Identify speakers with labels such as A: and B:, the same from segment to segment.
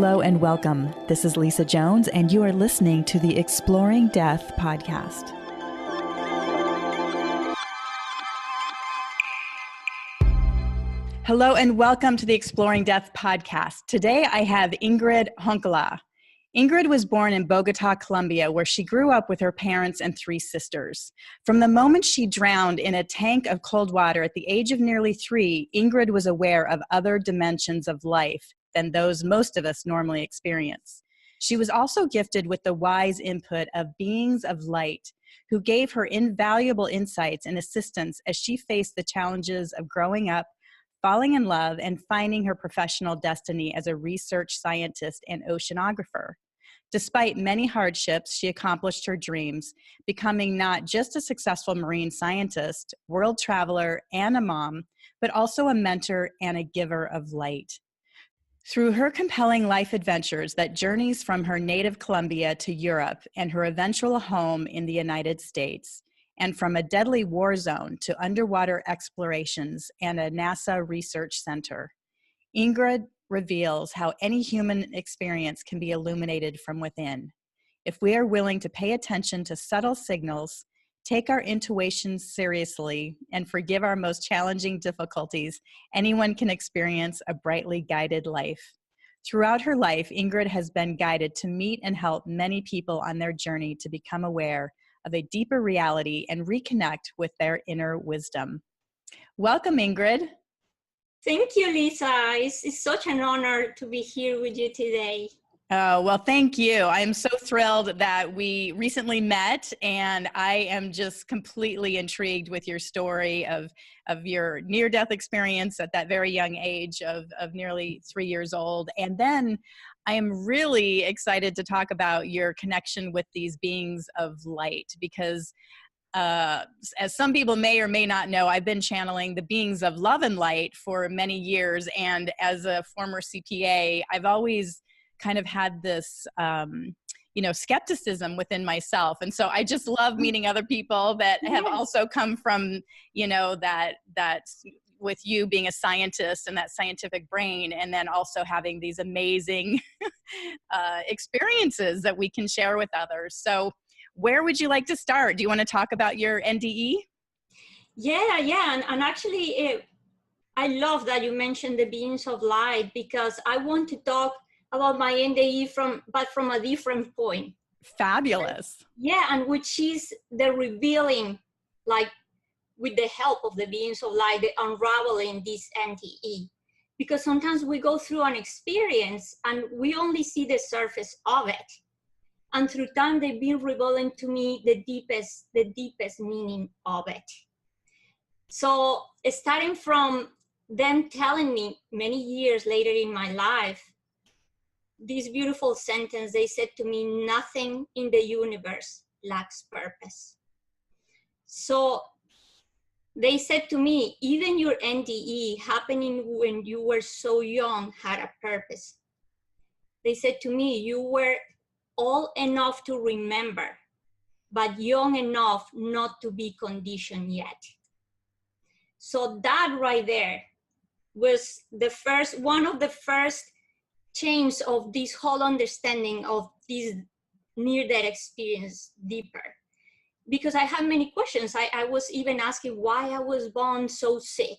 A: Hello and welcome. This is Lisa Jones, and you are listening to the Exploring Death podcast. Hello and welcome to the Exploring Death podcast. Today I have Ingrid Honkala. Ingrid was born in Bogota, Colombia, where she grew up with her parents and three sisters. From the moment she drowned in a tank of cold water at the age of nearly 3, Ingrid was aware of other dimensions of life than those most of us normally experience. She was also gifted with the wise input of beings of light, who gave her invaluable insights and assistance as she faced the challenges of growing up, falling in love, and finding her professional destiny as a research scientist and oceanographer. Despite many hardships, she accomplished her dreams, becoming not just a successful marine scientist, world traveler, and a mom, but also a mentor and a giver of light. Through her compelling life adventures that journeys from her native Colombia to Europe and her eventual home in the United States, and from a deadly war zone to underwater explorations and a NASA research center, Ingrid reveals how any human experience can be illuminated from within. If we are willing to pay attention to subtle signals, take our intuitions seriously, and forgive our most challenging difficulties, anyone can experience a brightly guided life. Throughout her life, Ingrid has been guided to meet and help many people on their journey to become aware of a deeper reality and reconnect with their inner wisdom. Welcome, Ingrid.
B: Thank you, Lisa. It's such an honor to be here with you today.
A: Oh, well, thank you. I am so thrilled that we recently met, and I am just completely intrigued with your story of your near-death experience at that very young age of nearly 3 years old. And then I am really excited to talk about your connection with these beings of light, because as some people may or may not know, I've been channeling the beings of love and light for many years. And as a former CPA, I've always kind of had this, skepticism within myself. And so I just love meeting other people that have also come from, that with you being a scientist and that scientific brain, and then also having these amazing experiences that we can share with others. So where would you like to start? Do you want to talk about your NDE?
B: Yeah. And actually, I love that you mentioned the beings of light, because I want to talk about my NDE from a different point.
A: Fabulous.
B: And which is the revealing, like with the help of the beings of light, the unraveling this NDE. Because sometimes we go through an experience and we only see the surface of it. And through time, they've been revealing to me the deepest meaning of it. So starting from them telling me many years later in my life, this beautiful sentence, they said to me, nothing in the universe lacks purpose. So they said to me, even your NDE happening when you were so young had a purpose. They said to me, you were old enough to remember, but young enough not to be conditioned yet. So that right there was one of the first change of this whole understanding of this near-death experience deeper. Because I had many questions. I was even asking why I was born so sick,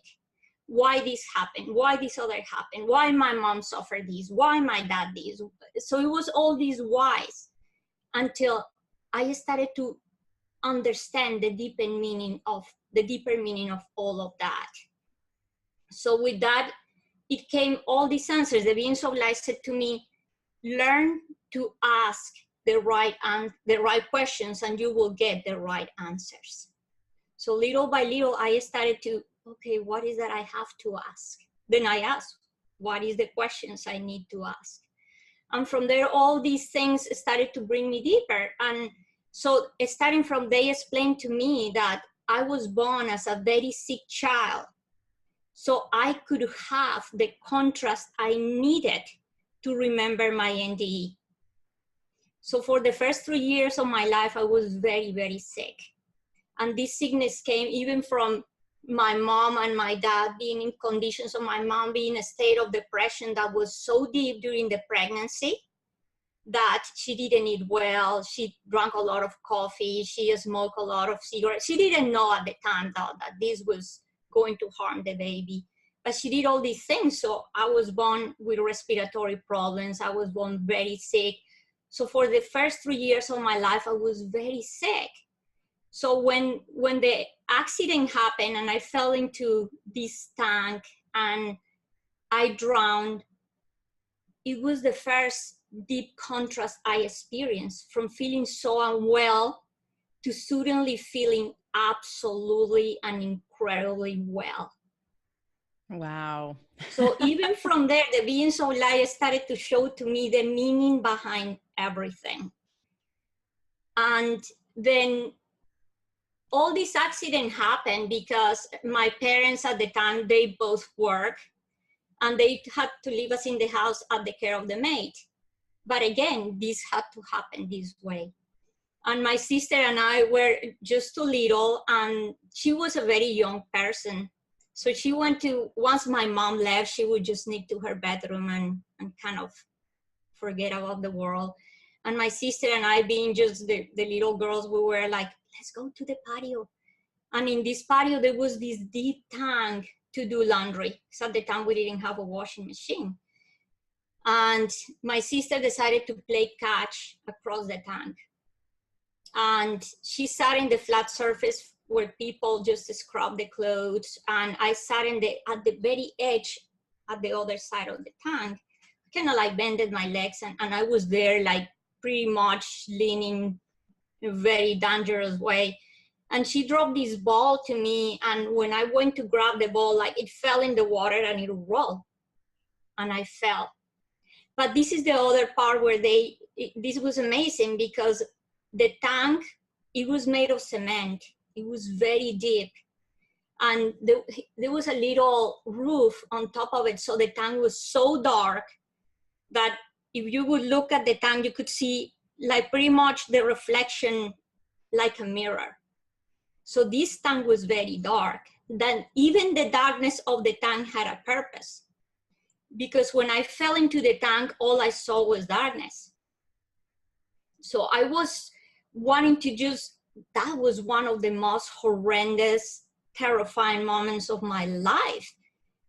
B: why this happened, why this other happened, why my mom suffered this, why my dad this. So it was all these whys until I started to understand the deeper meaning of all of that. So with that, it came all these answers. The beings of light said to me, learn to ask the right questions and you will get the right answers. So little by little, I started to, okay, what is that I have to ask? Then I asked, what is the questions I need to ask? And from there, all these things started to bring me deeper. And so starting from, they explained to me that I was born as a very sick child. So I could have the contrast I needed to remember my NDE. So for the first 3 years of my life, I was very, very sick. And this sickness came even from my mom and my dad being in conditions of my mom being in a state of depression that was so deep during the pregnancy that she didn't eat well. She drank a lot of coffee. She smoked a lot of cigarettes. She didn't know at the time that this was going to harm the baby. But she did all these things. So I was born with respiratory problems. I was born very sick. So for the first 3 years of my life, I was very sick. So when the accident happened and I fell into this tank and I drowned, it was the first deep contrast I experienced, from feeling so unwell to suddenly feeling absolutely and incredibly well.
A: Wow.
B: So even from there, the beings of light started to show to me the meaning behind everything. And then all this accident happened because my parents at the time, they both worked and they had to leave us in the house at the care of the maid. But again, this had to happen this way. And my sister and I were just too little, and she was a very young person. So she went to, once my mom left, she would just sneak to her bedroom and kind of forget about the world. And my sister and I, being just the little girls, we were like, let's go to the patio. And in this patio, there was this deep tank to do laundry. So at the time, we didn't have a washing machine. And my sister decided to play catch across the tank. And she sat in the flat surface where people just scrub the clothes. And I sat at the very edge at the other side of the tank, kind of like bended my legs. And I was there like pretty much leaning in a very dangerous way. And she dropped this ball to me. And when I went to grab the ball, like it fell in the water and it rolled. And I fell. But this is the other part where this was amazing, because the tank, it was made of cement. It was very deep. And there was a little roof on top of it. So the tank was so dark that if you would look at the tank, you could see like pretty much the reflection like a mirror. So this tank was very dark. Then even the darkness of the tank had a purpose. Because when I fell into the tank, all I saw was darkness. So I was wanting to that was one of the most horrendous, terrifying moments of my life.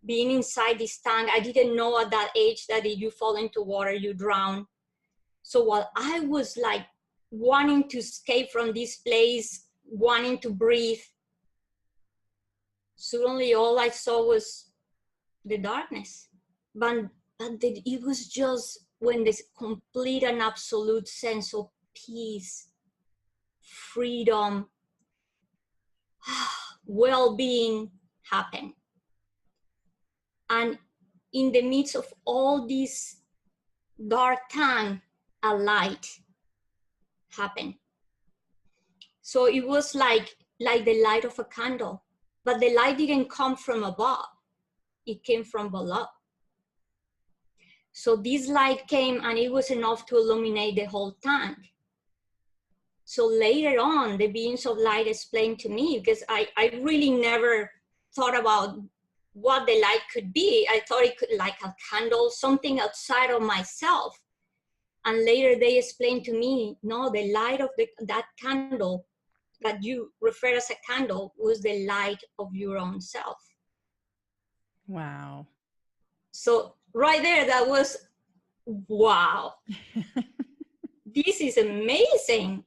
B: Being inside this tank, I didn't know at that age that if you fall into water, you drown. So while I was like wanting to escape from this place, wanting to breathe, suddenly all I saw was the darkness. But it was just when this complete and absolute sense of peace, freedom, well-being happened. And in the midst of all this dark time, a light happened. So it was like the light of a candle, but the light didn't come from above, it came from below. So this light came and it was enough to illuminate the whole tank. So later on, the beings of light explained to me, because I really never thought about what the light could be. I thought it could like a candle, something outside of myself. And later they explained to me, no, the light of that candle that you refer as a candle was the light of your own self.
A: Wow.
B: So right there, that was, wow, this is amazing.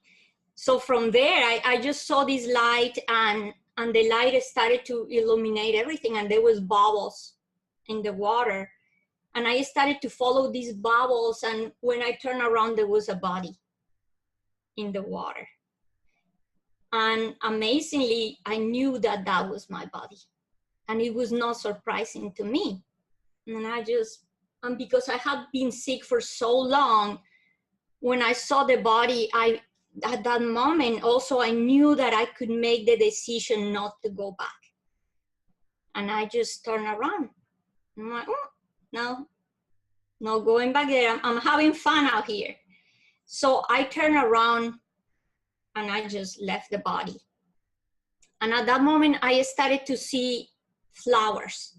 B: So from there, I just saw this light, and the light started to illuminate everything, and there was bubbles in the water. And I started to follow these bubbles, and when I turned around, there was a body in the water. And amazingly, I knew that that was my body. And it was not surprising to me. And because I had been sick for so long, when I saw the body, at that moment also, I knew that I could make the decision not to go back. And I just turned around. I'm like, oh, no going back there. I'm having fun out here. So I turned around and I just left the body. And at that moment, I started to see flowers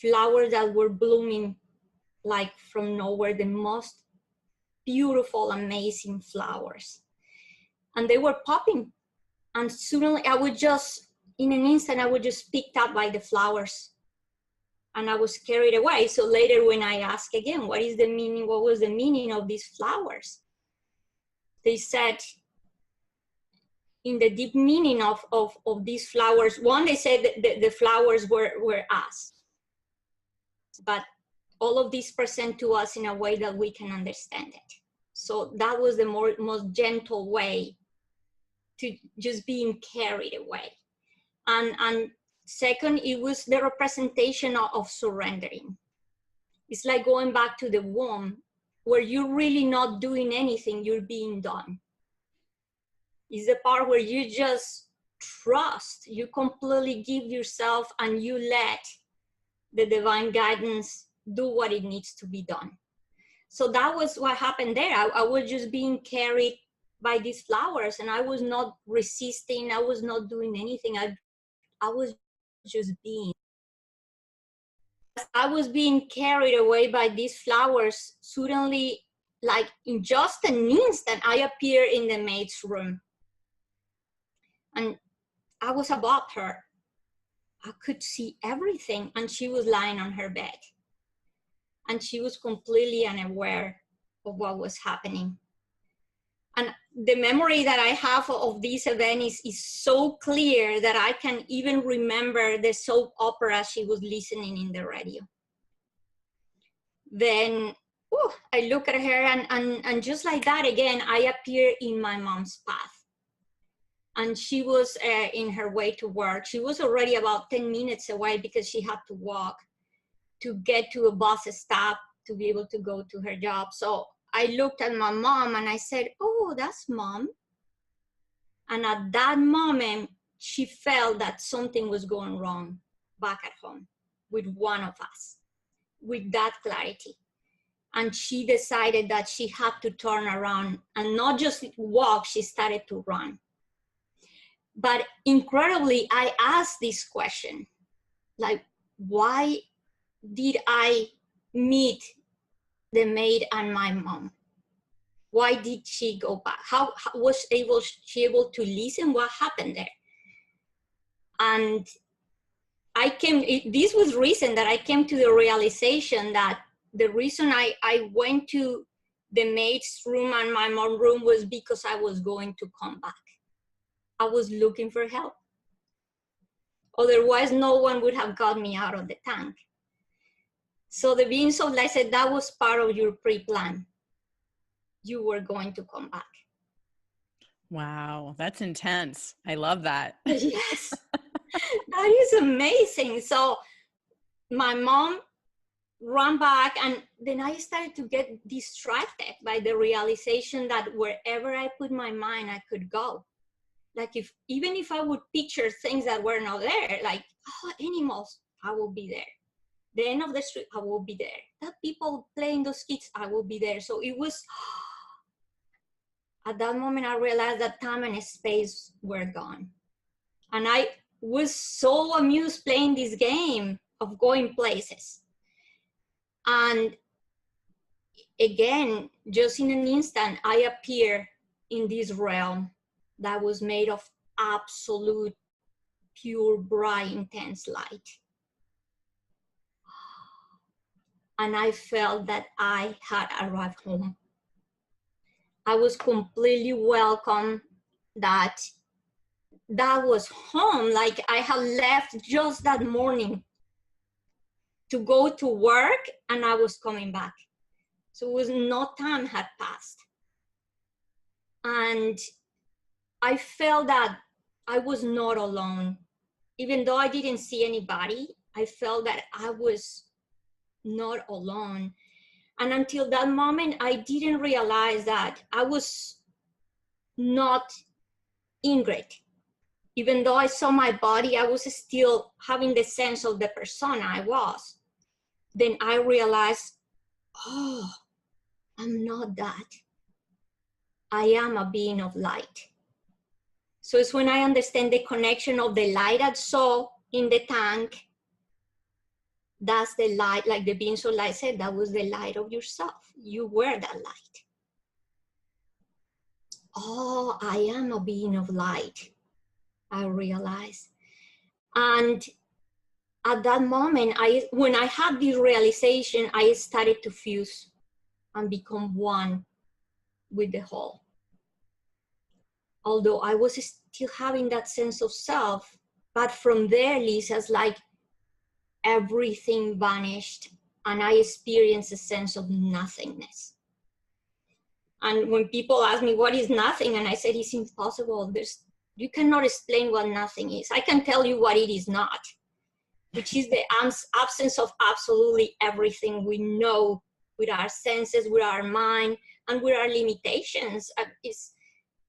B: that were blooming like from nowhere, the most beautiful, amazing flowers. And they were popping. And suddenly I would just, in an instant, I would just picked up by the flowers and I was carried away. So later when I asked again, what was the meaning of these flowers? They said, in the deep meaning of these flowers, one, they said that the flowers were us. But all of these present to us in a way that we can understand it. So that was the most gentle way to just being carried away. And second, it was the representation of surrendering. It's like going back to the womb where you're really not doing anything, you're being done. It's the part where you just trust, you completely give yourself and you let the divine guidance do what it needs to be done. So that was what happened there. I was just being carried by these flowers and I was not resisting, I was not doing anything. I was just being. I was being carried away by these flowers. Suddenly, like in just an instant, I appeared in the maid's room. And I was above her. I could see everything. And she was lying on her bed. And she was completely unaware of what was happening. And the memory that I have of this event is so clear that I can even remember the soap opera she was listening in the radio. Then I look at her and just like that again, I appear in my mom's path. And she was in her way to work. She was already about 10 minutes away because she had to walk to get to a bus stop to be able to go to her job. So I looked at my mom and I said, oh, that's mom. And at that moment, she felt that something was going wrong back at home with one of us, with that clarity. And she decided that she had to turn around and not just walk, she started to run. But incredibly, I asked this question, like, why did I meet the maid and my mom? Why did she go back? How was she able to listen? What happened there? And this was recent that I came to the realization that the reason I went to the maid's room and my mom's room was because I was going to come back. I was looking for help. Otherwise, no one would have got me out of the tank. So the being so blessed, that was part of your pre-plan. You were going to come back.
A: Wow, that's intense. I love that.
B: Yes, that is amazing. So my mom ran back and then I started to get distracted by the realization that wherever I put my mind, I could go. Like even if I would picture things that were not there, like animals, I will be there. The end of the street, I will be there. That people playing those kids, I will be there. So it was, at that moment, I realized that time and space were gone. And I was so amused playing this game of going places. And again, just in an instant, I appear in this realm that was made of absolute, pure, bright, intense light. And I felt that I had arrived home. I was completely welcome that was home. Like I had left just that morning to go to work and I was coming back. So it was no time had passed. And I felt that I was not alone. Even though I didn't see anybody, I felt that I was not alone. And until that moment, I didn't realize that I was not Ingrid. Even though I saw my body, I was still having the sense of the persona I was. Then I realized, oh, I'm not that. I am a being of light. So it's when I understand the connection of the light I saw in the tank. That's the light, like the beings of light said, that was the light of yourself. You were that light. Oh, I am a being of light, I realized. And at that moment, when I had this realization, I started to fuse and become one with the whole. Although I was still having that sense of self, but from there, Lisa's like everything vanished and I experienced a sense of nothingness. And when people ask me what is nothing, and I said it's impossible, you cannot explain what nothing is. I can tell you what it is not, which is the absence of absolutely everything we know with our senses, with our mind, and with our limitations.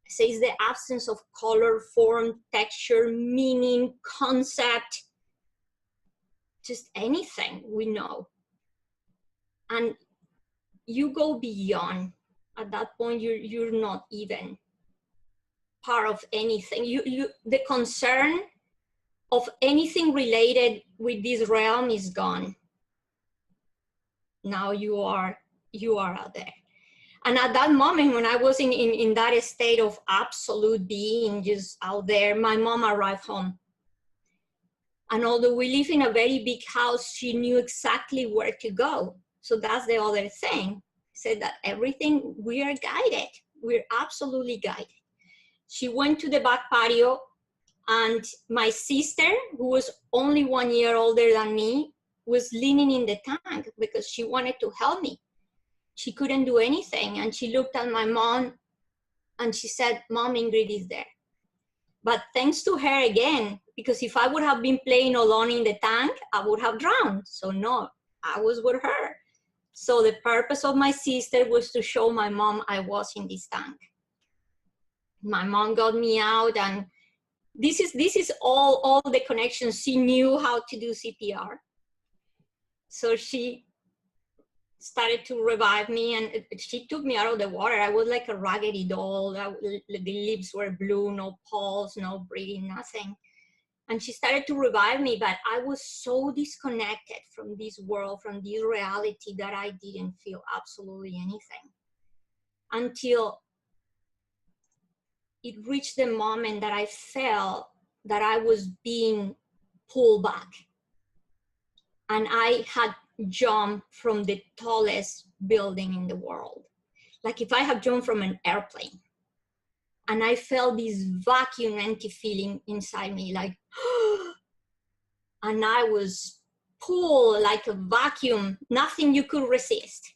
B: Says the absence of color, form, texture, meaning, concept, just anything we know. And you go beyond. At that point, you're not even part of anything. The concern of anything related with this realm is gone. Now you are out there. And at that moment, when I was in that state of absolute being, just out there, my mom arrived home. And although we live in a very big house, she knew exactly where to go. So that's the other thing. Said that everything, we are guided. We're absolutely guided. She went to the back patio, and my sister, who was only 1 year older than me, was leaning in the tank because she wanted to help me. She couldn't do anything. And she looked at my mom and she said, "Mom, Ingrid is there." But thanks to her again, because if I would have been playing alone in the tank, I would have drowned. So no, I was with her. So the purpose of my sister was to show my mom I was in this tank. My mom got me out, and this is all the connections. She knew how to do CPR. So she started to revive me, and she took me out of the water. I was like a raggedy doll. The lips were blue, no pulse, no breathing, nothing. And she started to revive me, but I was so disconnected from this world, from this reality, that I didn't feel absolutely anything until it reached the moment that I felt that I was being pulled back. And I had jumped from the tallest building in the world. Like if I had jumped from an airplane. And I felt this vacuum, empty feeling inside me, like, and I was pulled like a vacuum, nothing you could resist.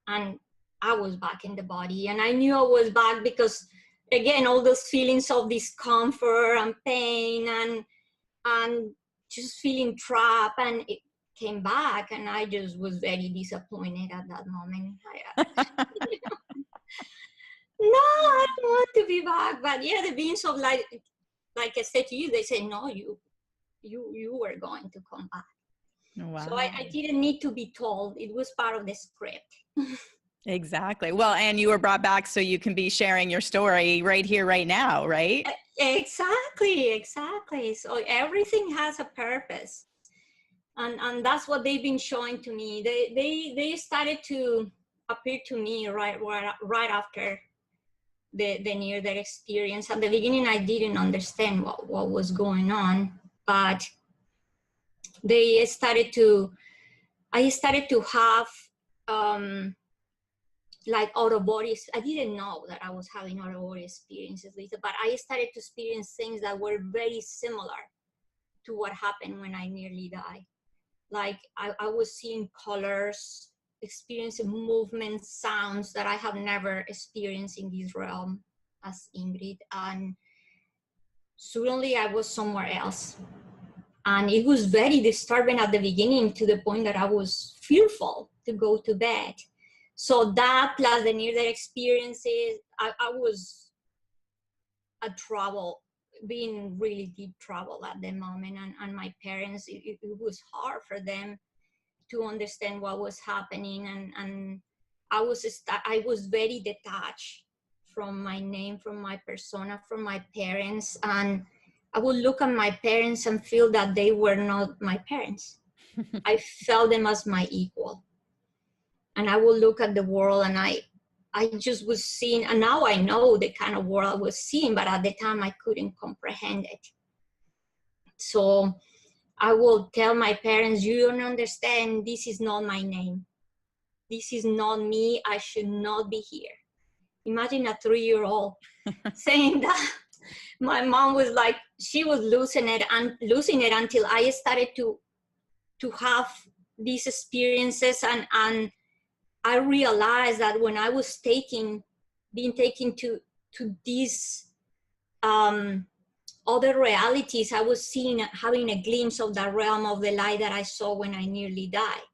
B: And I was back in the body. And I knew I was back because, again, all those feelings of discomfort and pain and just feeling trapped, and it came back, and I just was very disappointed at that moment. No, I don't want to be back. But yeah, the beings of light, like I said to you, they say, no, you were going to come back. Wow. So I didn't need to be told. It was part of the script.
A: Exactly. Well, and you were brought back so you can be sharing your story right here, right now, right?
B: Exactly. So everything has a purpose. And that's what they've been showing to me. They started to appear to me right after the near-death experience. At the beginning, I didn't understand what was going on, but I started to have like out-of-body. I didn't know that I was having out-of-body experiences, Lisa, but I started to experience things that were very similar to what happened when I nearly died. Like I was seeing colors, experiencing movements, sounds that I have never experienced in this realm as Ingrid. And suddenly I was somewhere else. And it was very disturbing at the beginning, to the point that I was fearful to go to bed. So that plus the near-death experiences, I was being really deep trouble at the moment. And my parents, it was hard for them to understand what was happening. And I was very detached from my name, from my persona, from my parents. And I would look at my parents and feel that they were not my parents. I felt them as my equal. And I would look at the world, and I just was seeing, and now I know the kind of world I was seeing, but at the time I couldn't comprehend it. So I will tell my parents, you don't understand, this is not my name. This is not me, I should not be here. Imagine a 3-year-old saying that. My mom was like, she was losing it until I started to have these experiences, and I realized that when I was being taken to these other realities, I was having a glimpse of the realm of the light that I saw when I nearly died.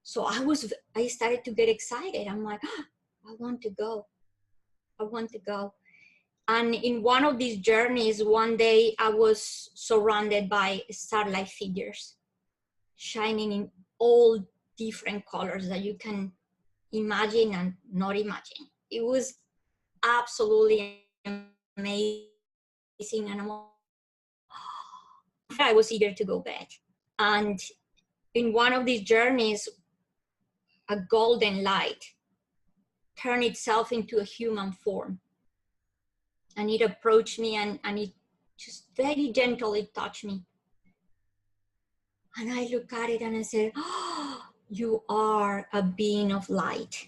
B: So I started to get excited. I'm like, oh, I want to go. I want to go. And in one of these journeys, one day I was surrounded by starlight figures, shining in all different colors that you can imagine and not imagine. It was absolutely amazing. And I was eager to go back. And in one of these journeys, a golden light turned itself into a human form. And it approached me, and it just very gently touched me. And I looked at it and I said, oh, you are a being of light.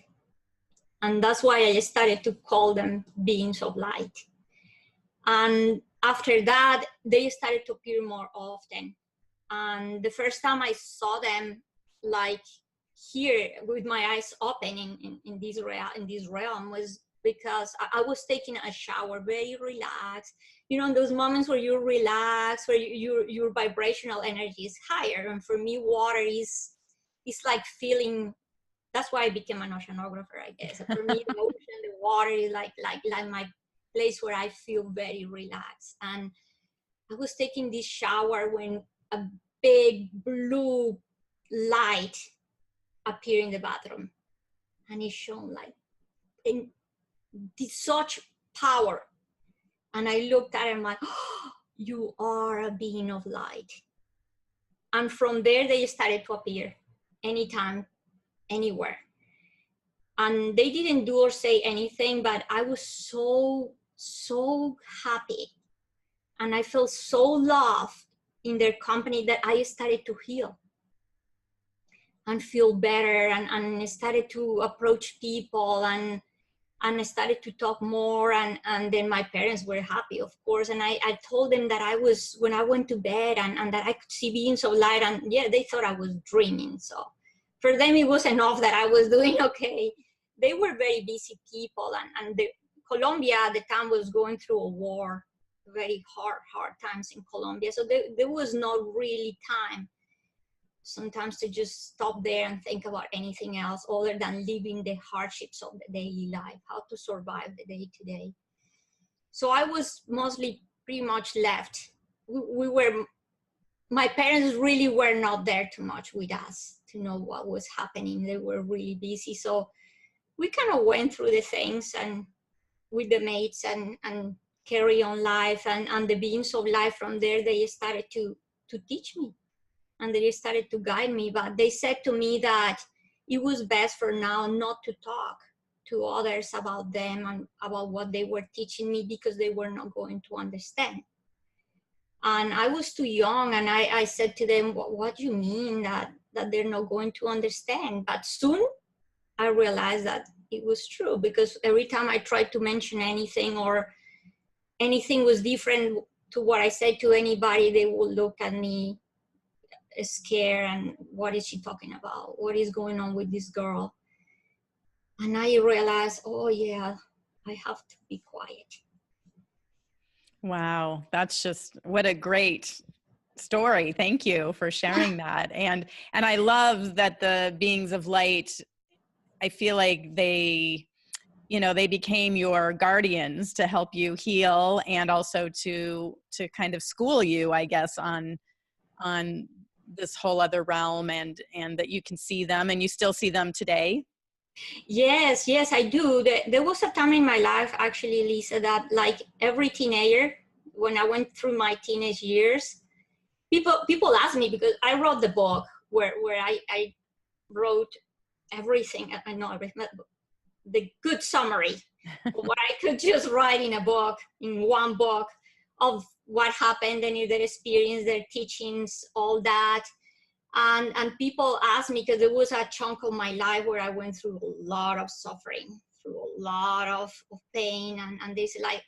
B: And that's why I started to call them beings of light. And after that, they started to appear more often. And the first time I saw them, like here with my eyes open in this realm, was because I was taking a shower, very relaxed. You know, in those moments where you're relaxed, where your vibrational energy is higher. And for me, water is like feeling. That's why I became an oceanographer, I guess. For me, the ocean, the water is like my place where I feel very relaxed. And I was taking this shower when a big blue light appeared in the bathroom, and it shone like in such power. And I looked at it and I'm like, oh, you are a being of light. And from there, they started to appear anytime, anywhere. And they didn't do or say anything, but I was so happy. And I felt so loved in their company that I started to heal and feel better, and started to approach people, and I started to talk more, and then my parents were happy, of course. And I told them that when I went to bed, and that I could see beings of light, and yeah, they thought I was dreaming. So for them, it was enough that I was doing okay. They were very busy people, and Colombia at the time was going through a war, very hard times in Colombia. So there was not really time sometimes to just stop there and think about anything else other than living the hardships of the daily life, how to survive the day to day. So I was mostly pretty much left. My parents really were not there too much with us to know what was happening. They were really busy. So we kind of went through the things and with the mates and carry on life, and the beings of life from there, they started to teach me. And they started to guide me, but they said to me that it was best for now not to talk to others about them and about what they were teaching me, because they were not going to understand. And I was too young, and I said to them, what do you mean that they're not going to understand? But soon I realized that it was true, because every time I tried to mention anything or anything was different to what I said to anybody, they would look at me scared, and what is she talking about? What is going on with this girl? And I realized, oh yeah, I have to be quiet.
A: Wow, that's just, what a great story. Thank you for sharing that. And I love that the beings of light, I feel like they became your guardians to help you heal, and also to kind of school you, I guess, on this whole other realm, and that you can see them, and you still see them today.
B: Yes, yes, I do. There was a time in my life, actually, Lisa, that like every teenager, when I went through my teenage years, people ask me, because I wrote the book where I wrote everything. I know everything, the good summary of what I could just write in a book, in one book, of what happened, and their experience, their teachings, all that. And people ask me, because there was a chunk of my life where I went through a lot of suffering, through a lot of pain, and they said, like,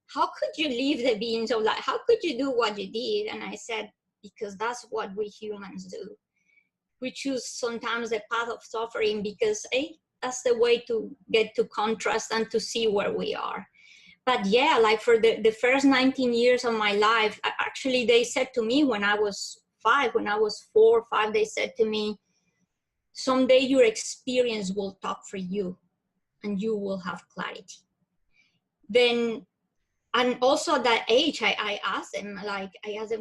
B: how could you leave the beings of life? How could you do what you did? And I said, because that's what we humans do. We choose sometimes the path of suffering because that's the way to get to contrast and to see where we are. But yeah, like for the first 19 years of my life, actually they said to me when I was 5, when I was 4 or 5, they said to me, someday your experience will talk for you and you will have clarity. Then, and also at that age, I asked them,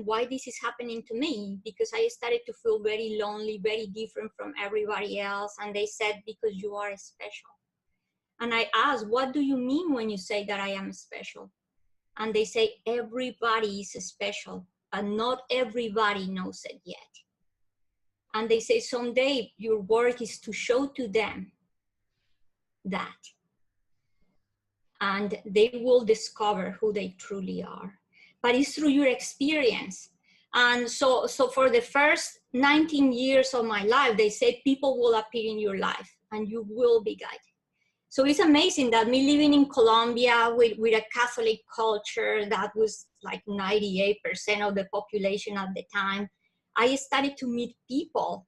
B: why this is happening to me? Because I started to feel very lonely, very different from everybody else. And they said, because you are special. And I asked, what do you mean when you say that I am special? And they say, everybody is special, and not everybody knows it yet. And they say, someday your work is to show to them that. And they will discover who they truly are. But it's through your experience. And so for the first 19 years of my life, they said people will appear in your life and you will be guided. So it's amazing that me living in Colombia with a Catholic culture that was like 98% of the population at the time, I started to meet people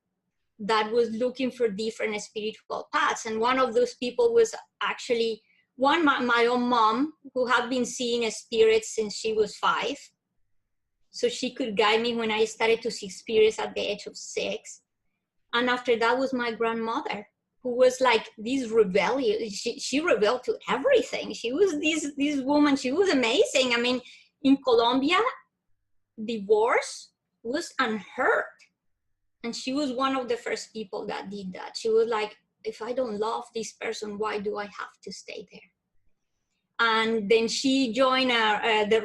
B: that was looking for different spiritual paths. And one of those people was actually my own mom, who had been seeing spirits since she was 5. So she could guide me when I started to see spirits at the age of 6. And after that was my grandmother, who was like this rebellion. She rebelled to everything. She was this woman. She was amazing. I mean, in Colombia, divorce was unheard. And she was one of the first people that did that. She was like, if I don't love this person, why do I have to stay there? And then she joined the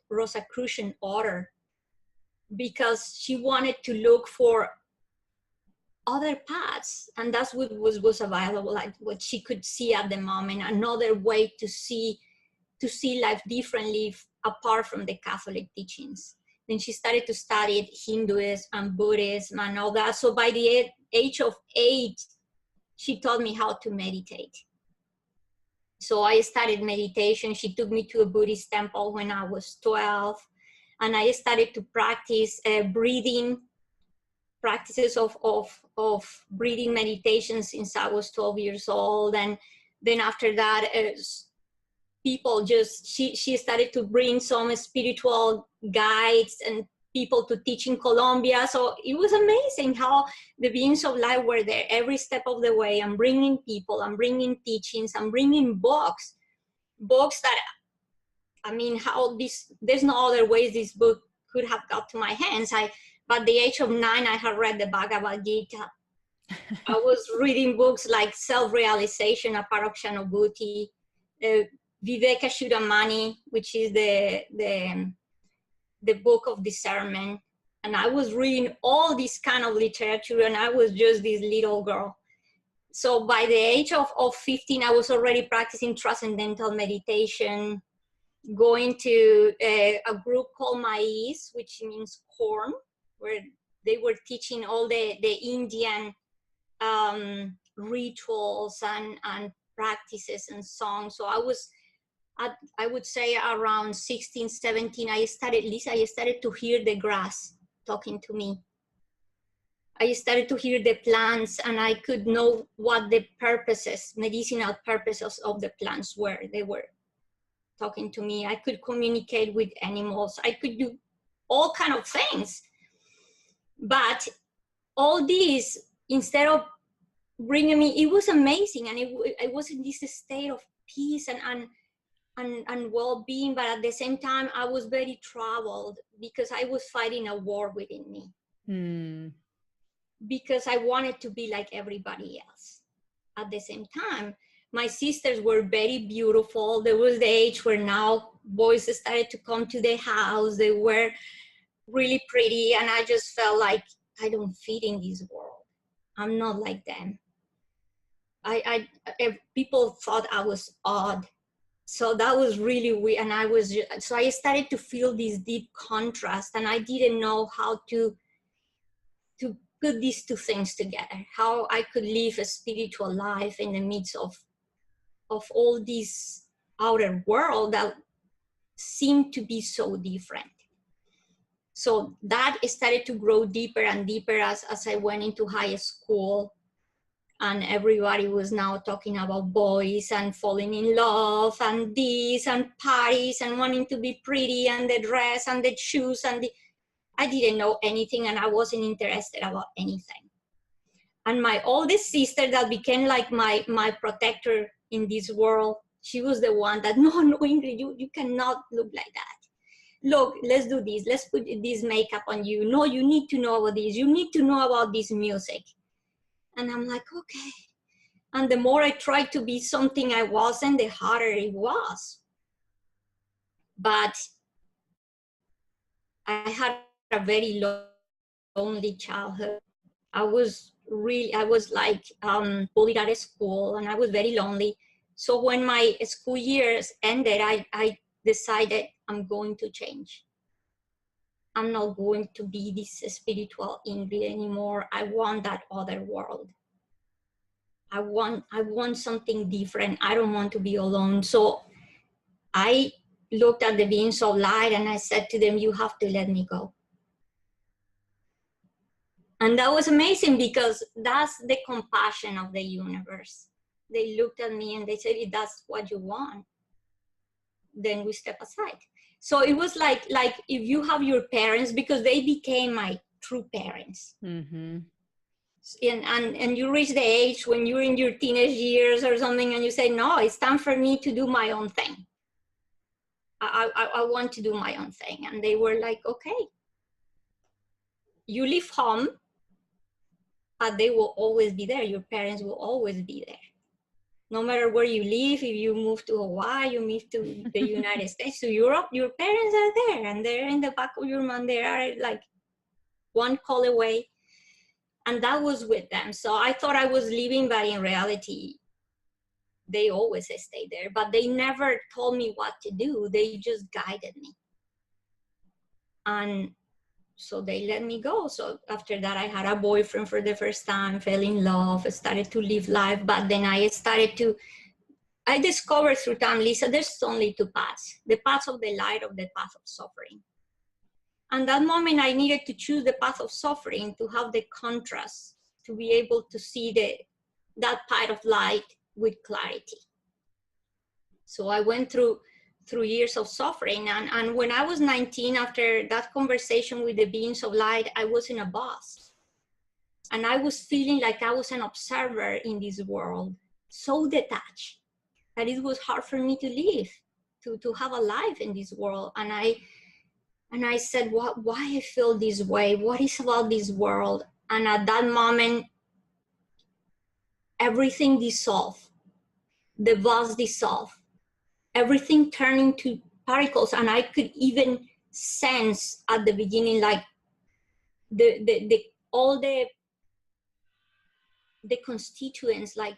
B: Rosicrucian order because she wanted to look for other paths, and that's what was available, like what she could see at the moment, another way to see life differently apart from the Catholic teachings. Then she started to study Hinduism and Buddhism and all that. So by the age of 8, she taught me how to meditate. So I started meditation. She took me to a Buddhist temple when I was 12, and I started to practice breathing practices of breathing meditation since I was 12 years old. And then after that, people she started to bring some spiritual guides and people to teach in Colombia. So it was amazing how the beings of light were there every step of the way. I'm bringing people, I'm bringing teachings, I'm bringing books that, I mean, there's no other ways this book could have got to my hands. By the age of 9, I had read the Bhagavad Gita. I was reading books like Self-Realization, Aparokshanubhuti, Viveka Chudamani, which is the book of discernment. And I was reading all this kind of literature, and I was just this little girl. So by the age of 15, I was already practicing transcendental meditation, going to a group called Mais, which means corn, where they were teaching all the Indian rituals and practices and songs. So I would say around 16, 17, I started to hear the grass talking to me. I started to hear the plants, and I could know what the medicinal purposes of the plants were. They were talking to me. I could communicate with animals. I could do all kind of things. But all these, instead of bringing me, it was amazing. And I was in this state of peace and well-being. But at the same time, I was very troubled because I was fighting a war within me. Because I wanted to be like everybody else. at the same time. My sisters were very beautiful. There was the age where now boys started to come to the house. They were really pretty, and I just felt like I don't fit in this world. I'm not like them. People thought I was odd. So that was really weird. And so I started to feel this deep contrast, and I didn't know how to put these two things together, how I could live a spiritual life in the midst of all this outer world that seemed to be so different. So that started to grow deeper and deeper as I went into high school, and everybody was now talking about boys and falling in love and this and parties and wanting to be pretty and the dress and the shoes I didn't know anything, and I wasn't interested about anything. And my oldest sister that became like my protector in this world, she was the one that, no, Ingrid, you cannot look like that. Look, let's do this. Let's put this makeup on you. No, you need to know about this. You need to know about this music. And I'm like, okay. And the more I tried to be something I wasn't, the harder it was. But I had a very lonely childhood. I was like bullied at school, and I was very lonely. So when my school years ended, I decided I'm going to change. I'm not going to be this spiritual Ingrid anymore. I want that other world. I want something different. I don't want to be alone. So I looked at the beings of light and I said to them, you have to let me go. And that was amazing, because that's the compassion of the universe. They looked at me and they said, if that's what you want, then we step aside. So it was like if you have your parents, because they became my true parents. Mm-hmm. And you reach the age when you're in your teenage years or something, and you say, no, it's time for me to do my own thing. I want to do my own thing. And they were like, okay, you leave home, but they will always be there. Your parents will always be there. No matter where you live, if you move to Hawaii, you move to the United States, to Europe, your parents are there, and they're in the back of your mind. They are like one call away. And that was with them. So I thought I was leaving, but in reality, they always stayed there. But they never told me what to do. They just guided me. And so they let me go. So after that, I had a boyfriend for the first time, fell in love, started to live life. But then I discovered through time, Lisa, there's only two paths: the path of the light, or the path of suffering. And that moment I needed to choose the path of suffering to have the contrast, to be able to see that part of light with clarity. So I went through years of suffering. And when I was 19, after that conversation with the beings of light, I was in a bus. And I was feeling like I was an observer in this world, so detached that it was hard for me to live, to have a life in this world. And I said, why I feel this way? What is about this world? And at that moment, everything dissolved. The bus dissolved. Everything turned into particles. And I could even sense at the beginning, like all the constituents, like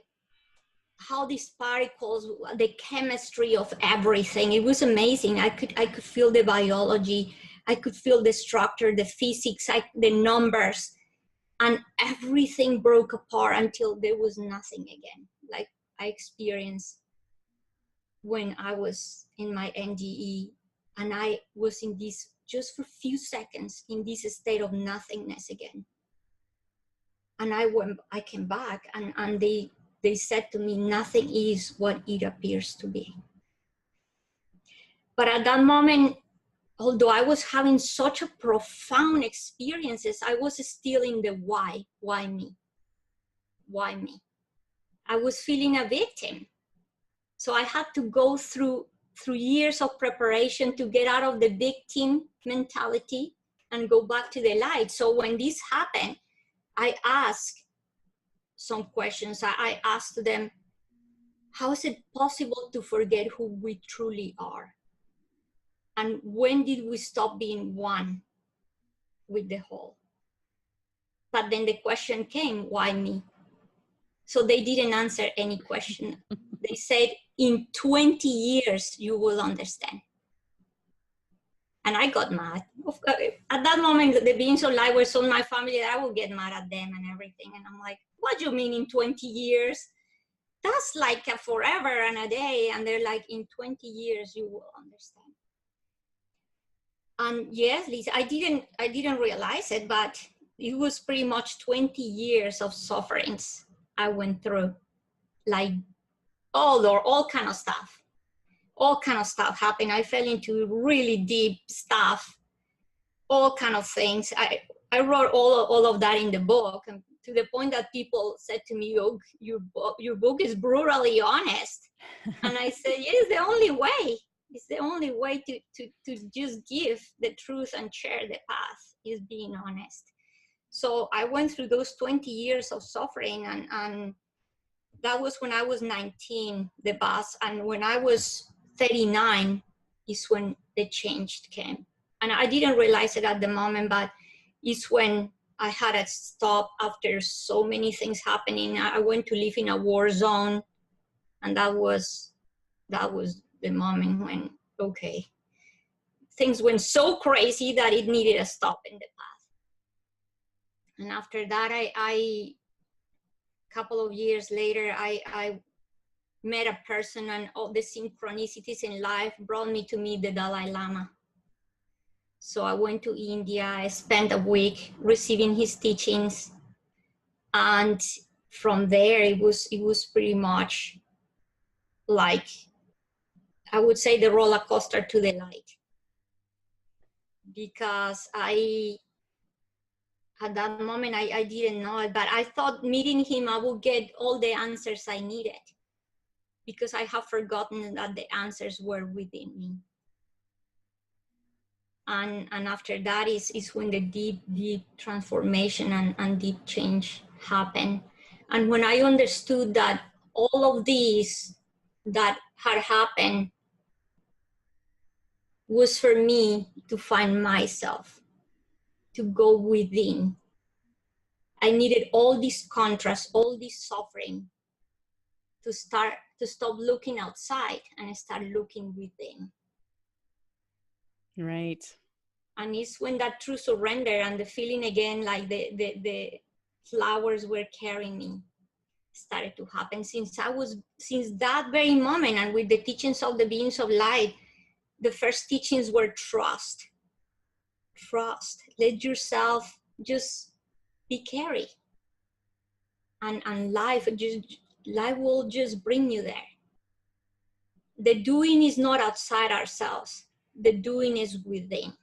B: how these particles, the chemistry of everything. It was amazing. I could feel the biology. I could feel the structure, the physics, the numbers, and everything broke apart until there was nothing again. Like I experienced when I was in my NDE, and I was in this, just for a few seconds, in this state of nothingness again. And I came back, and they said to me, nothing is what it appears to be. But at that moment, although I was having such a profound experiences, I was still in the why me? Why me? I was feeling a victim. So I had to go through years of preparation to get out of the victim mentality and go back to the light. So when this happened, I asked, some questions. I asked them, how is it possible to forget who we truly are? And when did we stop being one with the whole? But then the question came, why me? So they didn't answer any question. They said, in 20 years, you will understand. And I got mad. At that moment, the beings of light were so my family that I would get mad at them and everything. And I'm like, what do you mean in 20 years? That's like a forever and a day. And they're like, in 20 years, you will understand. And yes, Lisa, I didn't realize it, but it was pretty much 20 years of sufferings I went through, like all kind of stuff. All kind of stuff happened. I fell into really deep stuff, all kind of things. I wrote all of that in the book, and to the point that people said to me, oh, your book is brutally honest. And I said, yeah, it's the only way. It's the only way to just give the truth and share the path, is being honest. So I went through those 20 years of suffering, and that was when I was 19, the bus. And when I was 39 is when the change came. And I didn't realize it at the moment, but it's when I had to stop after so many things happening. I went to live in a war zone, and that was the moment when, okay, things went so crazy that it needed a stop in the path. And after that, a couple of years later, I met a person, and all the synchronicities in life brought me to meet the Dalai Lama. So I went to India. I spent a week receiving his teachings, and from there it was pretty much like, I would say, the roller coaster to the light, because at that moment I didn't know it, but I thought meeting him I would get all the answers I needed, because I have forgotten that the answers were within me. And after that is when the deep transformation and deep change happened. And when I understood that all of these that had happened was for me to find myself, to go within. I needed all this contrast, all this suffering, to stop looking outside and start looking within.
A: Right.
B: And it's when that true surrender and the feeling again, like the flowers were carrying me, started to happen. Since that very moment, and with the teachings of the beings of light, the first teachings were trust. Let yourself just be carried. And life will just bring you there. The doing is not outside ourselves. The doing is within.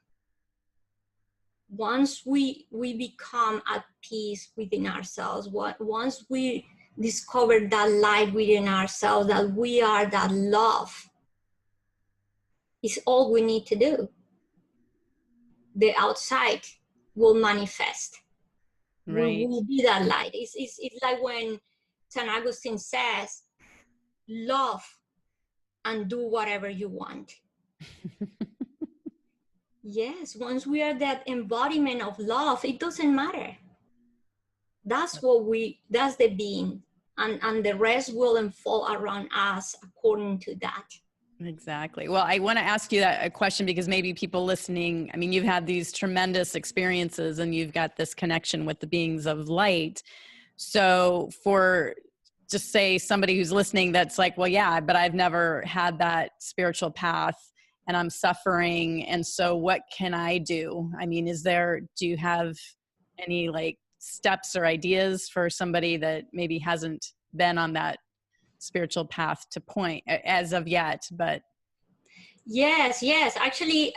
B: Once we become at peace within ourselves, once we discover that light within ourselves, that we are that love, is all we need to do. The outside will manifest.
A: Right.
B: We will be that light. It's like when St. Augustine says, love and do whatever you want. Yes, once we are that embodiment of love, it doesn't matter. That's the being, and the rest will unfold around us according to that.
A: Exactly. Well, I want to ask you that a question, because maybe people listening, I mean, you've had these tremendous experiences and you've got this connection with the beings of light. So for just say somebody who's listening that's like, well, yeah, but I've never had that spiritual path and I'm suffering. And so what can I do? I mean, do you have any like steps or ideas for somebody that maybe hasn't been on that spiritual path to point as of yet? But
B: yes, actually,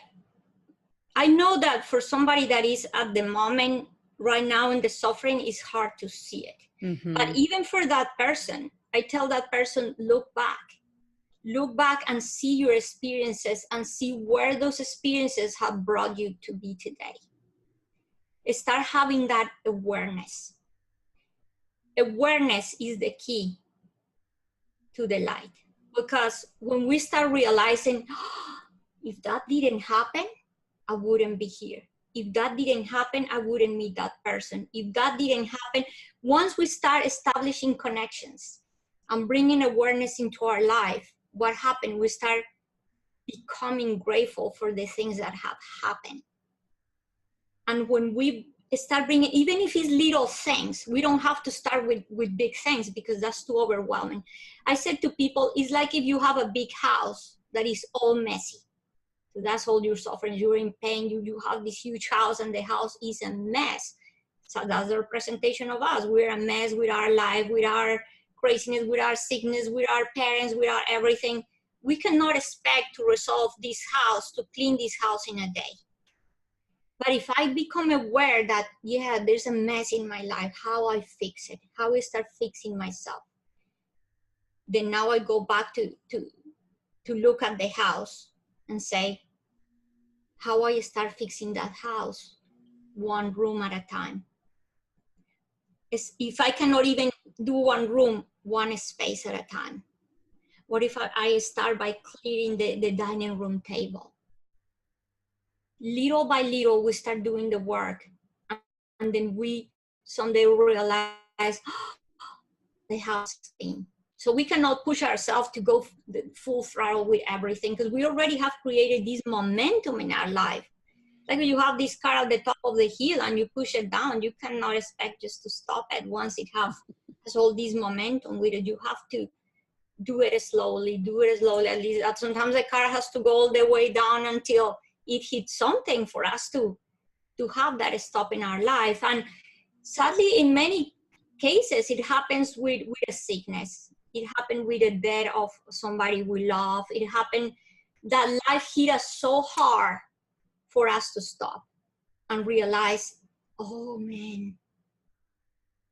B: I know that for somebody that is at the moment right now in the suffering, it's hard to see it. Mm-hmm. But even for that person, I tell that person, look back and see your experiences and see where those experiences have brought you to be today. Start having that awareness. awareness is the key to the light. Because when we start realizing, oh, if that didn't happen, I wouldn't be here. If that didn't happen, I wouldn't meet that person. If that didn't happen, once we start establishing connections and bringing awareness into our life, what happened? We start becoming grateful for the things that have happened. And when we start bringing, even if it's little things, we don't have to start with big things because that's too overwhelming. I said to people, it's like if you have a big house that is all messy. So that's all you're suffering. You're in pain. You have this huge house and the house is a mess. So that's the representation of us. We're a mess with our life, with our craziness, with our sickness, with our parents, with our everything. We cannot expect to resolve this house, to clean this house in a day. But if I become aware that, yeah, there's a mess in my life, how I fix it, how I start fixing myself, then now I go back to look at the house and say, how I start fixing that house, one room at a time. If I cannot even do one room, one space at a time. What if I start by clearing the dining room table? Little by little, we start doing the work. And then we someday realize, oh, the house is clean. So we cannot push ourselves to go full throttle with everything because we already have created this momentum in our life. Like when you have this car at the top of the hill and you push it down, you cannot expect just to stop it once it has all this momentum with it. You have to do it slowly, at least. Sometimes the car has to go all the way down until it hits something for us to have that stop in our life. And sadly, in many cases, it happens with a sickness. It happened with the death of somebody we love. It happened that life hit us so hard for us to stop and realize, oh man,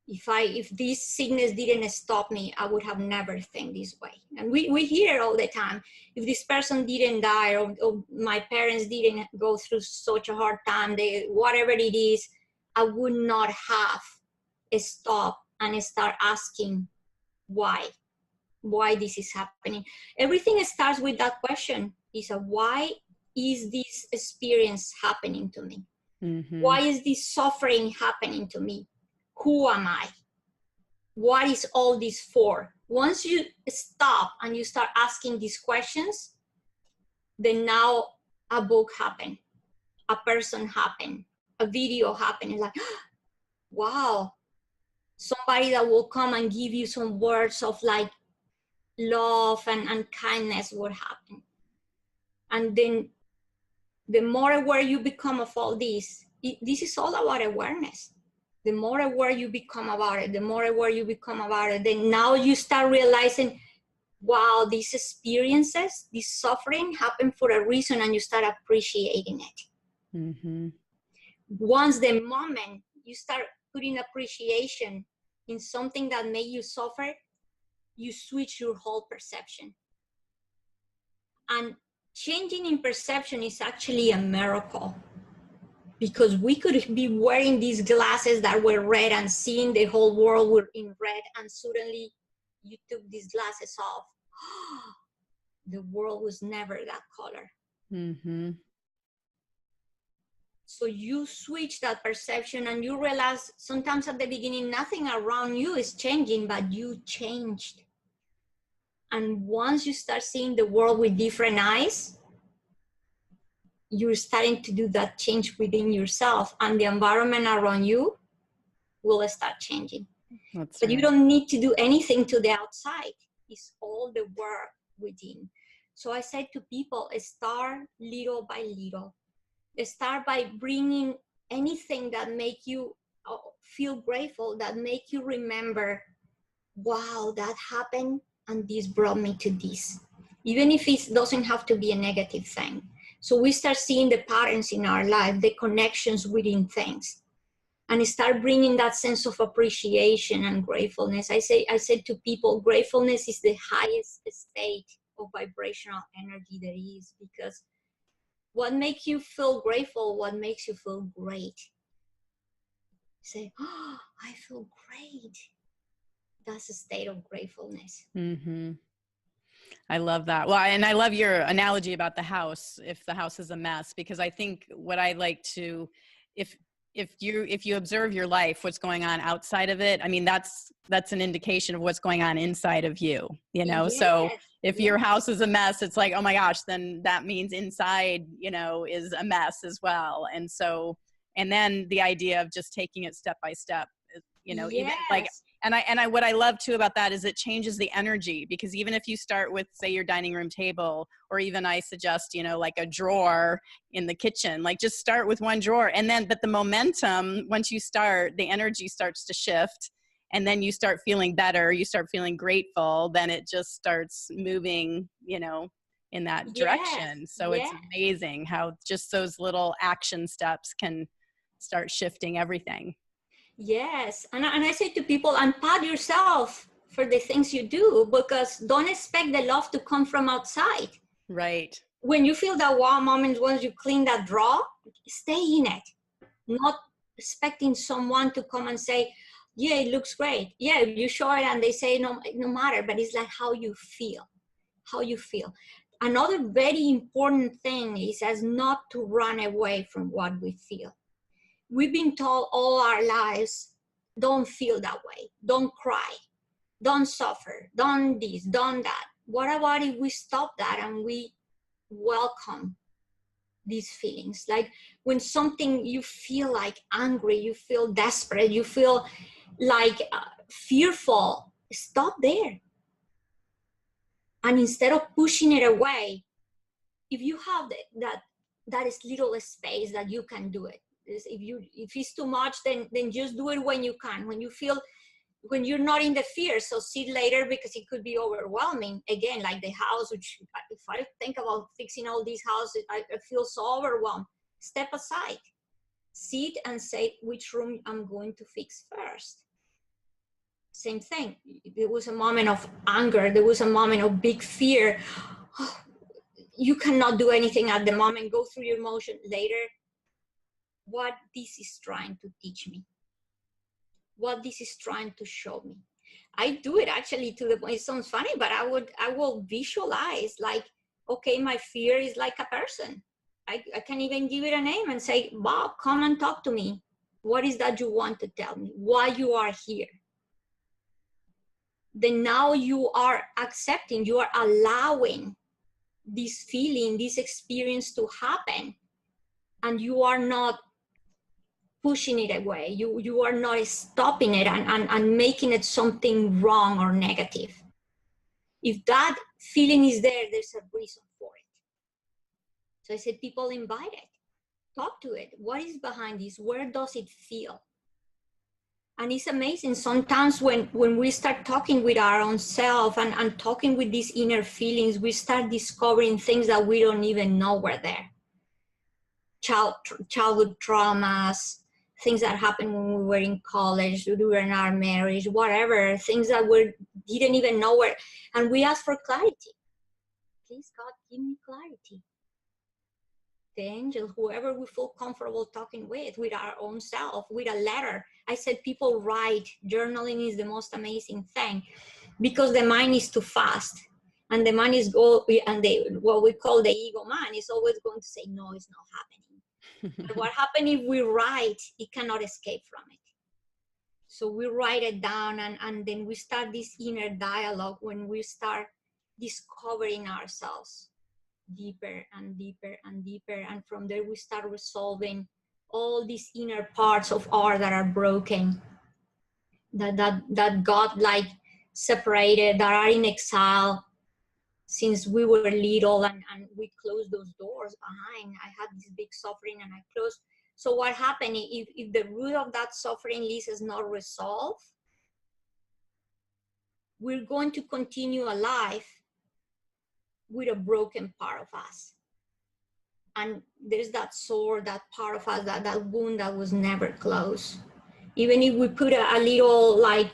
B: if this sickness didn't stop me, I would have never think this way. And we hear it all the time. If this person didn't die, or my parents didn't go through such a hard time, whatever it is, I would not have stopped and start asking why this is happening. Everything starts with that question: why is this experience happening to me? Mm-hmm. Why is this suffering happening to me? Who am I? What is all this for? Once you stop and you start asking these questions, then now a book happened, a person happened, a video happened. It's like, wow, somebody that will come and give you some words of like love and kindness will happen. And then the more aware you become of all this, this is all about awareness. The more aware you become about it, then now you start realizing, wow, these experiences, this suffering happened for a reason, and you start appreciating it. Mm-hmm. Once the moment you start putting appreciation in something that made you suffer, you switch your whole perception. And changing in perception is actually a miracle. Because we could be wearing these glasses that were red and seeing the whole world were in red, and suddenly you took these glasses off. The world was never that color. Mm-hmm. So you switch that perception and you realize sometimes at the beginning, nothing around you is changing, but you changed. And once you start seeing the world with different eyes, you're starting to do that change within yourself, and the environment around you will start changing. That's but right. You don't need to do anything to the outside. It's all the work within. So I said to people, start little by little. Start by bringing anything that make you feel grateful, that make you remember, wow, that happened and this brought me to this. Even if it doesn't have to be a negative thing. So we start seeing the patterns in our life, the connections within things, and start bringing that sense of appreciation and gratefulness. I said to people, gratefulness is the highest state of vibrational energy there is, because what makes you feel grateful, what makes you feel great. Say, oh, I feel great. that's a state of gratefulness.
A: Mm-hmm. I love that. Well, and I love your analogy about the house, if the house is a mess, because I think what I like to, if you observe your life, what's going on outside of it, I mean, that's an indication of what's going on inside of you, you know?
B: Yes,
A: So if
B: yes.
A: your house is a mess, it's like, oh my gosh, then that means inside, you know, is a mess as well. And so, and then the idea of just taking it step by step, you know, even like,
B: Yes.
A: and I what I love too about that is it changes the energy, because even if you start with, say, your dining room table, or even I suggest, you know, like a drawer in the kitchen, like just start with one drawer, and then, but the momentum, once you start, the energy starts to shift, and then you start feeling better, you start feeling grateful, then it just starts moving, you know, in that
B: Yes,
A: direction. So it's
B: yes.
A: amazing how just those little action steps can start shifting everything.
B: Yes, and I say to people, and pat yourself for the things you do, because don't expect the love to come from outside.
A: Right.
B: When you feel that wow moment, once you clean that drawer, stay in it, not expecting someone to come and say, yeah, it looks great. Yeah, you show it and they say no, no matter, but it's like how you feel, how you feel. Another very important thing is as not to run away from what we feel. We've been told all our lives, don't feel that way, don't cry, don't suffer, don't this, don't that. What about if we stop that and we welcome these feelings? Like when something, you feel like angry, you feel desperate, you feel like fearful, stop there. And instead of pushing it away, if you have that is little space that you can do it. If it's too much, then just do it when you can, when you feel, when you're not in the fear. So sit later, because it could be overwhelming. Again, like the house, which if I think about fixing all these houses, I feel so overwhelmed. Step aside, sit and say which room I'm going to fix first. Same thing. There was a moment of anger, there was a moment of big fear. Oh, you cannot do anything at the moment. Go through your emotion later. What this is trying to teach me, what this is trying to show me. I do it actually to the point, it sounds funny, but I will visualize like, okay, my fear is like a person. I can even give it a name and say, Bob, come and talk to me. What is that you want to tell me? Why you are here? Then now you are accepting, you are allowing this feeling, this experience to happen, and you are not pushing it away. You are not stopping it and making it something wrong or negative. If that feeling is there, there's a reason for it. So I said, people, invite it, talk to it. What is behind this? Where does it feel? And it's amazing sometimes when we start talking with our own self and talking with these inner feelings, we start discovering things that we don't even know were there. Childhood traumas, things that happened when we were in college, during our marriage, whatever, things that we didn't even know were, and we ask for clarity. Please, God, give me clarity. The angel, whoever we feel comfortable talking with our own self, with a letter. I said, people write. Journaling is the most amazing thing, because the mind is too fast, and the mind is what we call the ego man is always going to say, no, it's not happening. But what happens if we write? It cannot escape from it. So we write it down, and then we start this inner dialogue when we start discovering ourselves deeper and deeper and deeper. And from there, we start resolving all these inner parts of ours that are broken, that got like separated, that are in exile since we were little, and we closed those doors behind. I had this big suffering and I closed. So what happened if the root of that suffering list is not resolved? We're going to continue alive with a broken part of us. And there's that sore, that part of us, that wound that was never closed. Even if we put a little, like,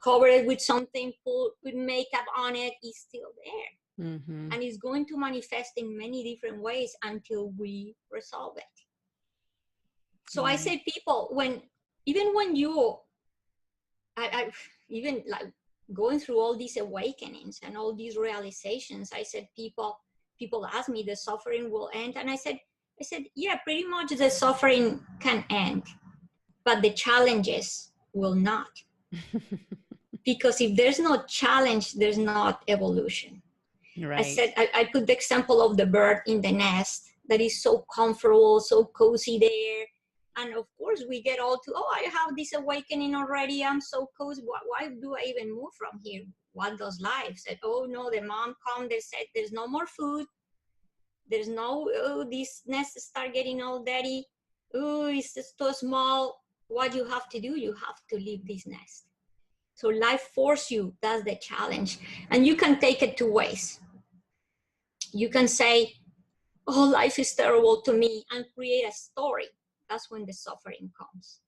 B: cover it with something, put makeup on it, it's still there. Mm-hmm. And it's going to manifest in many different ways until we resolve it. So I say, people, even when you, even like going through all these awakenings and all these realizations, I said, people ask me, the suffering will end? And I said, yeah, pretty much the suffering can end, but the challenges will not. Because if there's no challenge, there's not evolution. Right. I said, I put the example of the bird in the nest that is so comfortable, so cozy there. And of course, we get all to, I have this awakening already. I'm so cozy. Why do I even move from here? What does life? Said, oh no, the mom come, they said, there's no more food. There's no, this nest start getting all dirty. Oh, it's just too small. What you have to do, you have to leave this nest. So life forces you, that's the challenge. And you can take it two ways. You can say, oh, life is terrible to me, and create a story. That's when the suffering comes.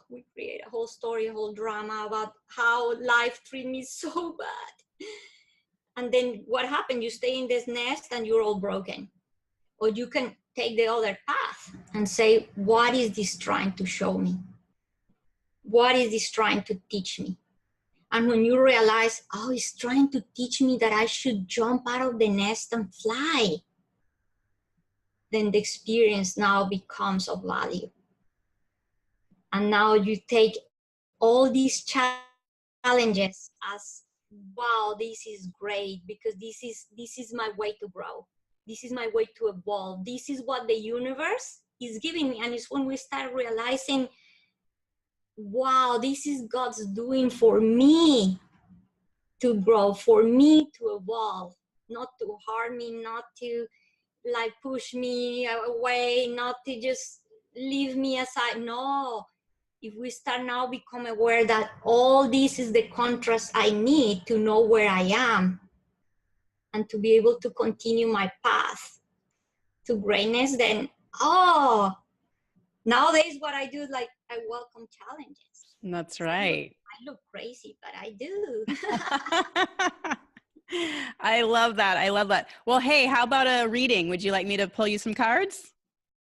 B: We create a whole story, a whole drama about how life treated me so bad. And then what happened? You stay in this nest and you're all broken. Or you can take the other path and say, what is this trying to show me? What is this trying to teach me? And when you realize, it's trying to teach me that I should jump out of the nest and fly, then the experience now becomes of value. And now you take all these challenges as, wow, this is great, because this is my way to grow. This is my way to evolve. This is what the universe is giving me. And it's when we start realizing, wow, this is God's doing for me to grow, for me to evolve, not to harm me, not to like push me away, not to just leave me aside. No, if we start now become aware that all this is the contrast I need to know where I am and to be able to continue my path to greatness, then, nowadays what I do, like, I welcome challenges.
A: That's right.
B: I look crazy, but I do.
A: I love that. I love that. Well, hey, how about a reading? Would you like me to pull you some cards?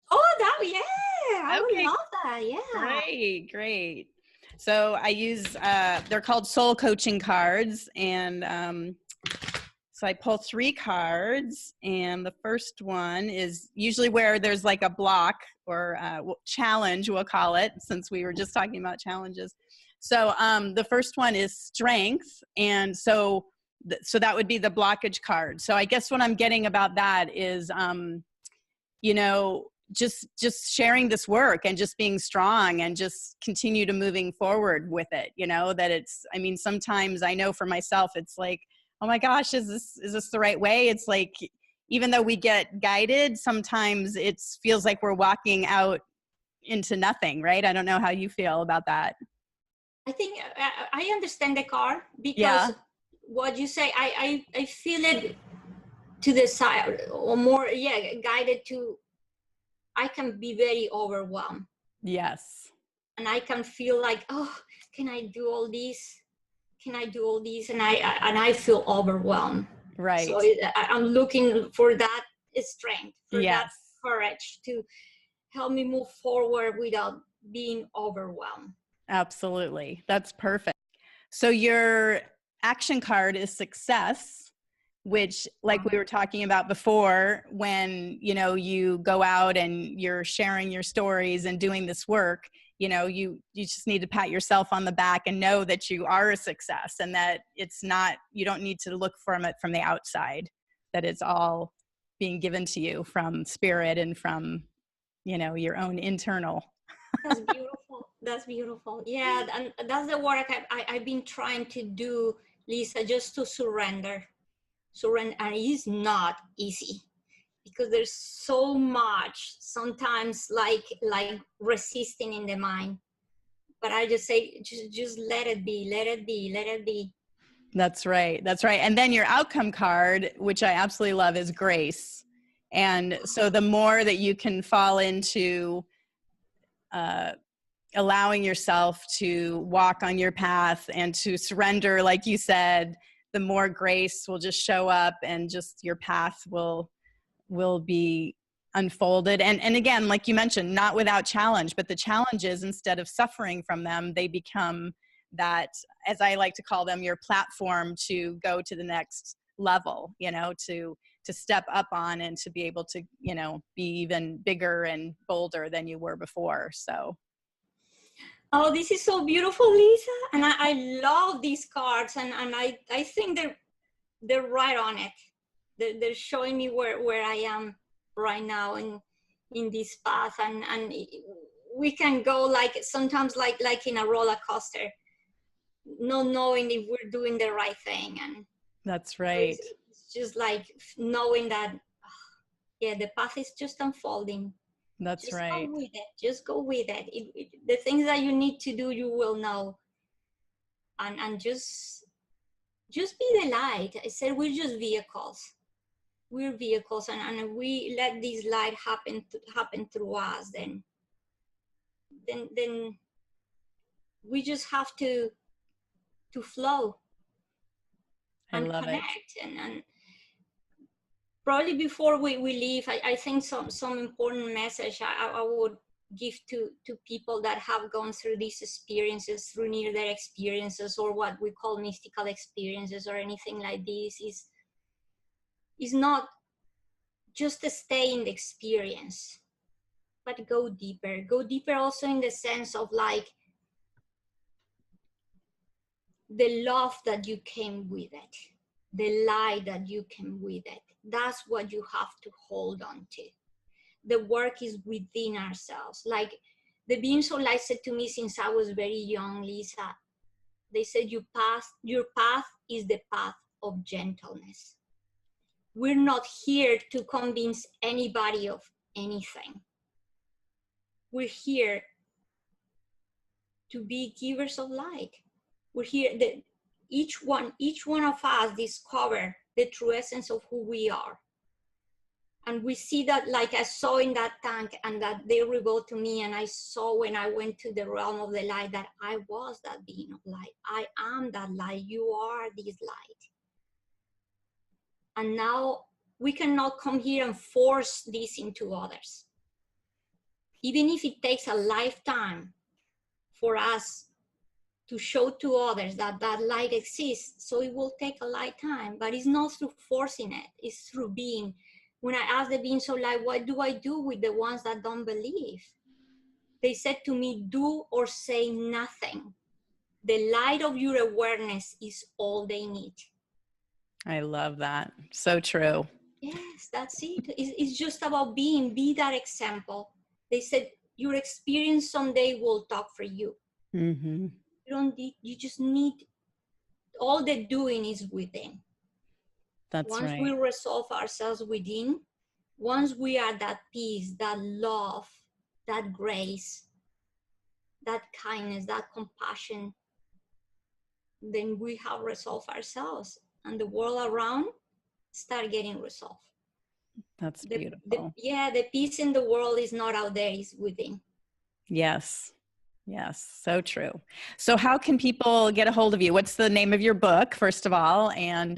B: Oh, yeah. I would love that. Yeah.
A: Great. So I use, they're called soul coaching cards. And so I pull 3 cards. And the first one is usually where there's like a block or challenge, we'll call it, since we were just talking about challenges. So the first one is strength. And so that would be the blockage card. So I guess what I'm getting about that is, just sharing this work and just being strong and just continue to moving forward with it, that it's, sometimes I know for myself, it's like, oh my gosh, is this the right way? It's like, even though we get guided, sometimes it feels like we're walking out into nothing, right? I don't know how you feel about that.
B: I think I understand the card, because what you say, I feel it to the side, or more, guided to, I can be very overwhelmed.
A: Yes.
B: And I can feel like, can I do all this? Can I do all this? And I feel overwhelmed.
A: Right.
B: So I'm looking for that strength, for that courage to help me move forward without being overwhelmed.
A: Absolutely. That's perfect. So your action card is success, which, like we were talking about before, when, you go out and you're sharing your stories and doing this work, you just need to pat yourself on the back and know that you are a success, and that it's not, you don't need to look for it from the outside, that it's all being given to you from spirit and from, your own internal.
B: That's beautiful. That's beautiful. Yeah. And that's the work I've been trying to do, Lisa, just to surrender. And it is not easy, because there's so much sometimes like resisting in the mind. But I just say, just let it be, let it be, let it be.
A: That's right. And then your outcome card, which I absolutely love, is grace. And so the more that you can fall into allowing yourself to walk on your path and to surrender, like you said, the more grace will just show up, and just your path will be unfolded. And again, like you mentioned, not without challenge, but the challenges, instead of suffering from them, they become that, as I like to call them, your platform to go to the next level, you know, to step up on and to be able to, you know, be even bigger and bolder than you were before. So.
B: Oh, this is so beautiful, Lisa. And I love these cards, and I think they're right on it. They're showing me where I am right now in this path. And we can go like sometimes like in a roller coaster, not knowing if we're doing the right thing. And
A: that's right.
B: It's just like knowing that, yeah, the path is just unfolding.
A: That's
B: just
A: right.
B: Go with it. Just go with it. The things that you need to do, you will know. And just be the light. I said we're just vehicles. We're vehicles, and we let this light happen through us. Then we just have to flow and connect. And probably before we leave, I think some important message I would give to people that have gone through these experiences, through near-death experiences, or what we call mystical experiences, or anything like this, is not just to stay in the experience, but go deeper. Go deeper also in the sense of like the love that you came with it, the light that you came with it. That's what you have to hold on to. The work is within ourselves. Like the beings of light said to me since I was very young, Lisa, they said your path is the path of gentleness. We're not here to convince anybody of anything. We're here to be givers of light. We're here that each one of us discover the true essence of who we are. And we see that, like I saw in that tank, and that they revealed to me, and I saw when I went to the realm of the light that I was that being of light. I am that light. You are this light. And now we cannot come here and force this into others. Even if it takes a lifetime for us to show to others that light exists, so it will take a lifetime, but it's not through forcing it, it's through being. When I asked the beings of light, what do I do with the ones that don't believe? They said to me, do or say nothing. The light of your awareness is all they need.
A: I love that. So true.
B: Yes, that's it. It's just about be that example. They said, your experience someday will talk for you.
A: Mm-hmm.
B: You just need, all the doing is within.
A: That's
B: once
A: right.
B: we resolve ourselves within, once we are that peace, that love, that grace, that kindness, that compassion, then we have resolved ourselves, and the world around start getting resolved.
A: That's beautiful.
B: The peace in the world is not out there, it's within.
A: Yes. Yes, so true. So how can people get a hold of you? What's the name of your book, first of all? And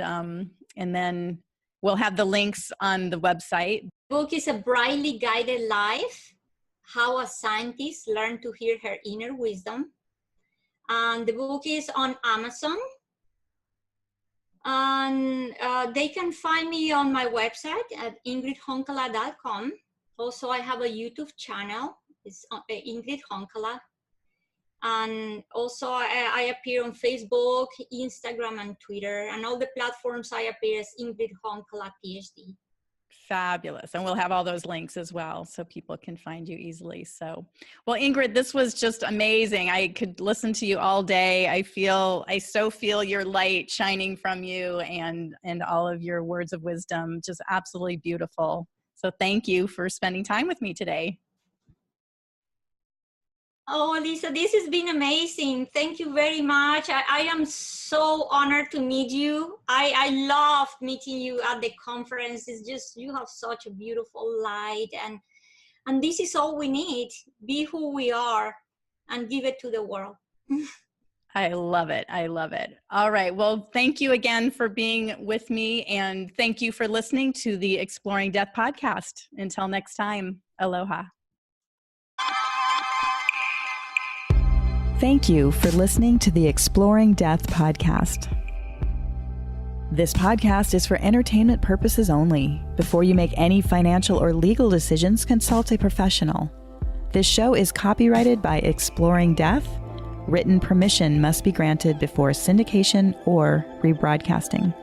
A: then we'll have the links on the website.
B: The book is A Brightly Guided Life, How a Scientist Learned to Hear Her Inner Wisdom. And the book is on Amazon. And they can find me on my website at ingridhonkala.com. Also, I have a YouTube channel. It's Ingrid Honkala. And also I appear on Facebook, Instagram, and Twitter, and all the platforms I appear as Ingrid Honkala, PhD.
A: Fabulous. And we'll have all those links as well so people can find you easily. So, well, Ingrid, this was just amazing. I could listen to you all day. I so feel your light shining from you and all of your words of wisdom, just absolutely beautiful. So thank you for spending time with me today.
B: Oh, Lisa, this has been amazing. Thank you very much. I am so honored to meet you. I loved meeting you at the conference. It's just, you have such a beautiful light, and this is all we need. Be who we are and give it to the world.
A: I love it. I love it. All right. Well, thank you again for being with me, and thank you for listening to the Exploring Death podcast. Until next time, aloha. Thank you for listening to the Exploring Death podcast. This podcast is for entertainment purposes only. Before you make any financial or legal decisions, consult a professional. This show is copyrighted by Exploring Death. Written permission must be granted before syndication or rebroadcasting.